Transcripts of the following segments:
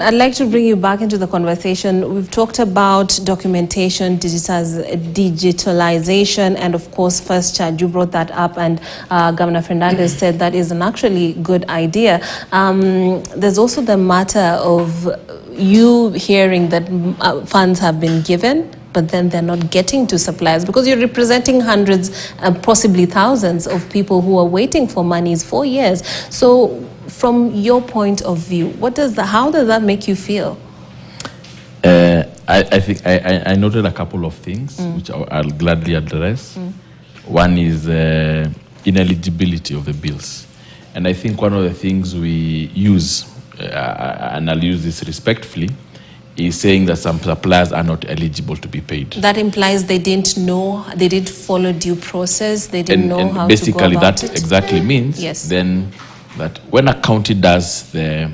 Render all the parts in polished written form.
I'd like to bring you back into the conversation. We've talked about documentation, digitalization, and of course, first charge. You brought that up, and Governor Fernandez said that is an actually good idea. There's also the matter of you hearing that funds have been given, but then they're not getting to suppliers because you're representing hundreds, possibly thousands of people who are waiting for monies for years. So from your point of view, how does that make you feel? I think I noted a couple of things which I'll gladly address. One is ineligibility of the bills. And I think one of the things we use, and I'll use this respectfully, is saying that some suppliers are not eligible to be paid. That implies they didn't know, they didn't follow due process, they didn't know how to go about it. Basically, that exactly means then that when a county does the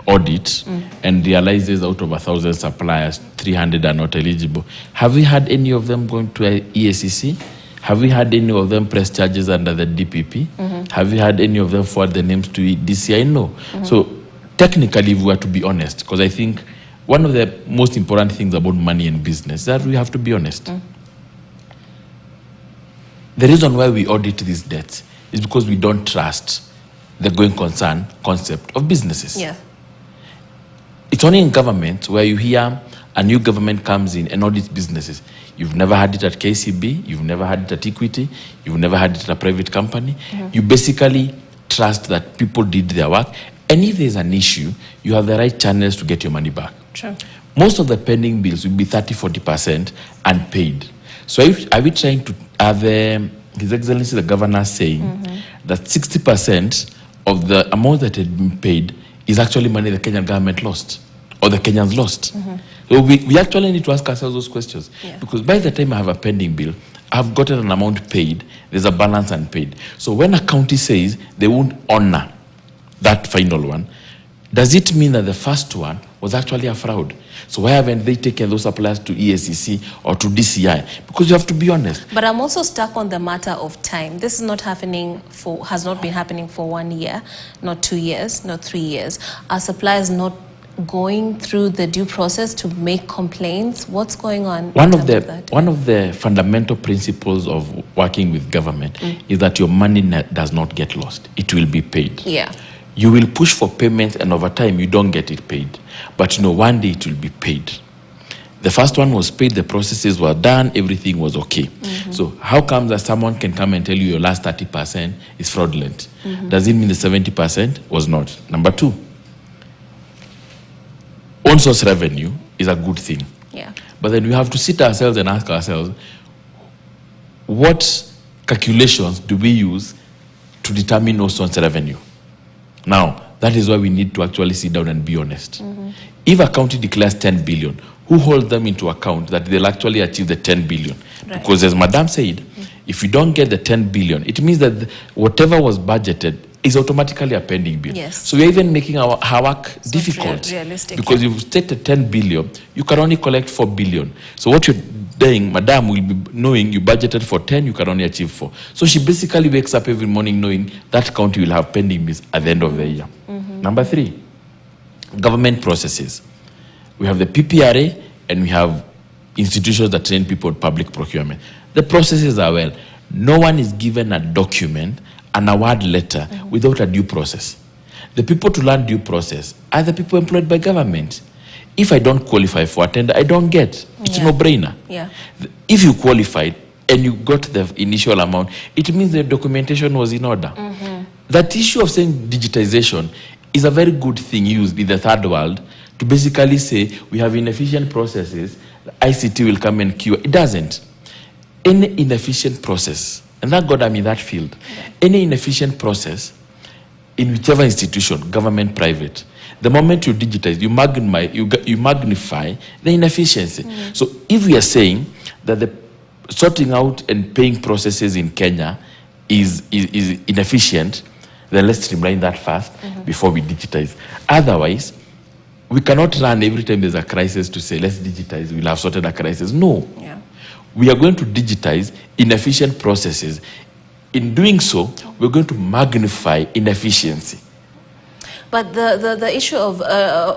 audit and realizes out of 1,000 suppliers, 300 are not eligible, have we had any of them going to EACC? Have we had any of them press charges under the DPP? Have we had any of them forward the names to DCI? No. So technically, if we were to be honest, because I think one of the most important things about money and business is that we have to be honest. The reason why we audit these debts is because we don't trust the going concern concept of businesses. It's only in government where you hear a new government comes in and audits businesses. You've never had it at KCB, you've never had it at Equity, you've never had it at a private company. You basically trust that people did their work, and if there's an issue, you have the right channels to get your money back. Most of the pending bills will be 30-40% unpaid. So are we trying to have His Excellency the Governor saying that 60% of the amount that had been paid is actually money the Kenyan government lost or the Kenyans lost? So we actually need to ask ourselves those questions, because by the time I have a pending bill, I've gotten an amount paid, there's a balance unpaid. So when a county says they won't honor that final one, does it mean that the first one was actually a fraud? So why haven't they taken those suppliers to EACC or to DCI? Because you have to be honest. But I'm also stuck on the matter of time. This is not happening has not been happening for 1 year, not 2 years, not 3 years. Are suppliers not going through the due process to make complaints? What's going on? One of the fundamental principles of working with government is that your money does not get lost. It will be paid. You will push for payment, and over time you don't get it paid. But one day it will be paid. The first one was paid, the processes were done, everything was okay. So how comes that someone can come and tell you your last 30% is fraudulent? Does it mean the 70% was not? Number two, own source revenue is a good thing. But then we have to sit ourselves and ask ourselves, what calculations do we use to determine own source revenue? Now, that is why we need to actually sit down and be honest. If a county declares 10 billion, who holds them into account that they'll actually achieve the 10 billion? Because as Madam said, if you don't get the 10 billion, it means that whatever was budgeted is automatically a pending bill. So we're even making our work difficult. Because you've stated 10 billion, you can only collect 4 billion. So what you're doing, Madam will be knowing you budgeted for 10, you can only achieve 4. So she basically wakes up every morning knowing that county will have pending bills at the end of the year. Number three, government processes. We have the PPRA and we have institutions that train people in public procurement. The processes are well. No one is given a document, an award letter, without a due process. The people to learn due process are the people employed by government. If I don't qualify for a tender, I don't get. It's a no-brainer. If you qualified and you got the initial amount, it means the documentation was in order. That issue of saying digitization is a very good thing used in the third world to basically say we have inefficient processes, ICT will come and cure. It doesn't. Any inefficient process, and thank God I'm in that field, any inefficient process in whichever institution, government, private, the moment you digitize, you magnify the inefficiency. So if we are saying that the sorting out and paying processes in Kenya is inefficient, then let's streamline that fast before we digitize. Otherwise, we cannot run every time there's a crisis to say, let's digitize, we'll have sorted a crisis. No. We are going to digitize inefficient processes. In doing so, we're going to magnify inefficiency. But the issue of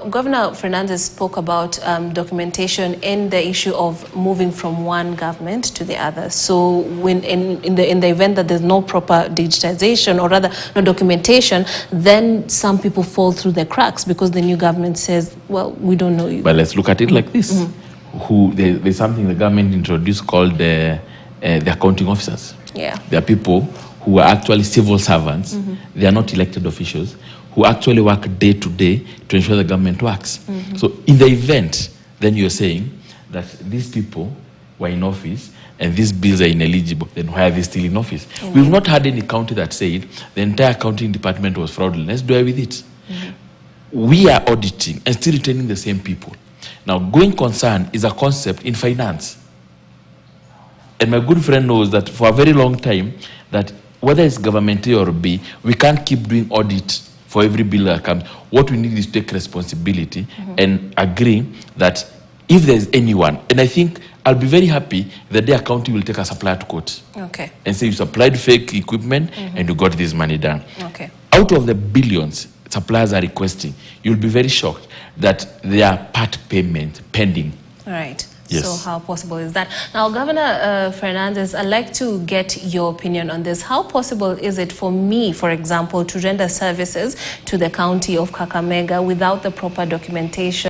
Governor Fernandez spoke about documentation in the issue of moving from one government to the other. So when in the event that there's no proper digitization, or rather no documentation, then some people fall through the cracks because the new government says, well, we don't know you. But let's look at it like this. There's something the government introduced called the accounting officers. Yeah. There are people who are actually civil servants. They are not elected officials, who actually work day to day to ensure the government works. So in the event, then you're saying that these people were in office and these bills are ineligible, then why are they still in office? We've not had any county that said the entire accounting department was fraudulent. Let's do away with it. We are auditing and still retaining the same people. Now, going concern is a concept in finance. And my good friend knows that for a very long time, that whether it's government A or B, we can't keep doing audit for every bill that comes. What we need is to take responsibility and agree that if there's anyone, and I think I'll be very happy the day a county will take a supplier to court. Okay. And say you supplied fake equipment and you got this money done. Okay. Out of the billions suppliers are requesting, you'll be very shocked that there are part payment pending. Right. Yes. So how possible is that? Now, Governor Fernandez, I'd like to get your opinion on this. How possible is it for me, for example, to render services to the county of Kakamega without the proper documentation?